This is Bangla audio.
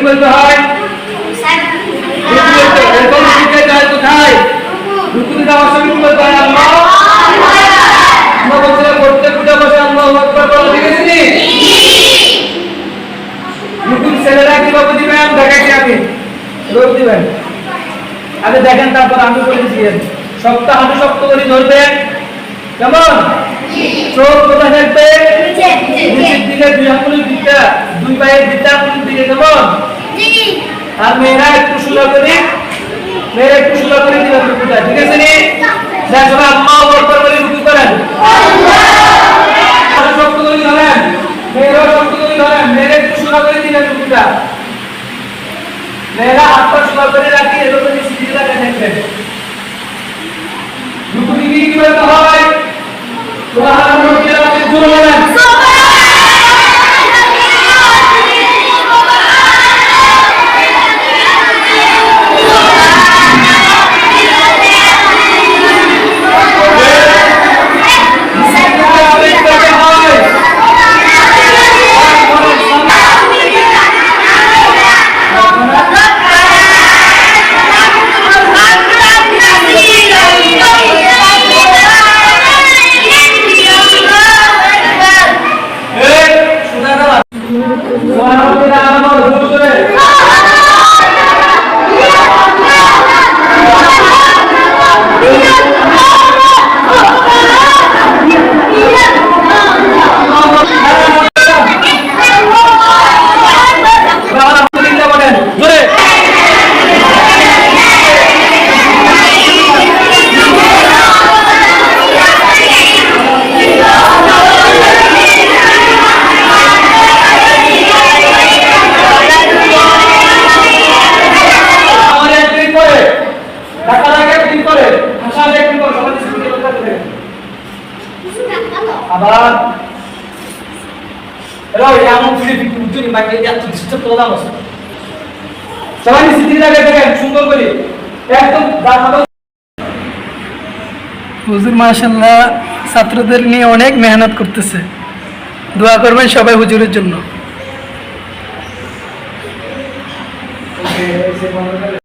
কি বলতে হয়? এরকম শিখতে যায় কোথায়? রুকুতে যাওয়ার সময় কি বলতে হয়? আল্লাহ আমরা বলছিলাম প্রত্যেক উঠে বসে আল্লাহু আকবার বলা শিখেছি নি? রুকুর ছেলেরা কিভাবে দিবেন দেখাচ্ছি আমি, রোগ দিবেন আগে দেখেন, তারপর আমি বলে দিয়েছি। সপ্তাহ হাঁটু শক্ত করে ধরবেন, কেমন? চোখ কোথায় থাকবে? নিচের দিকে, দুই আঙ্গুলের দিকটা, দুই পায়ের দিকটা আঙ্গুলের দিকে, কেমন? আর মেয়েরা একটু সোজা করে, মেয়েরা একটু সোজা করে দিবেন রুকুটা, ঠিক আছে নি? দেখো আল্লাহু আকবার বলে রুকু করেন, হাঁটু শক্ত করে ধরেন, মেয়েরা শক্ত করে ধরেন, মেয়েরা একটু সোজা করে দিবেন রুকুটা, মেয়েরা হাত পা সোজা করে রাখি, এরকম নিচের দিকে রাখা থাকবেন। রুকু দিকে কি বলতে হয়? সুবহানাল্লাহ জোরে বলেন। আবার এলো এমন ফিরে উঠুনি বাকি এত ডিস্টার্ব তোলা বসে সবাই সিটি লাগে দেখেন সুন্দর করে একদম হুজুর মাশাআল্লাহ ছাত্রদের নিয়ে অনেক মেহনত করতেছে, দোয়া করবেন সবাই হুজুরের জন্য।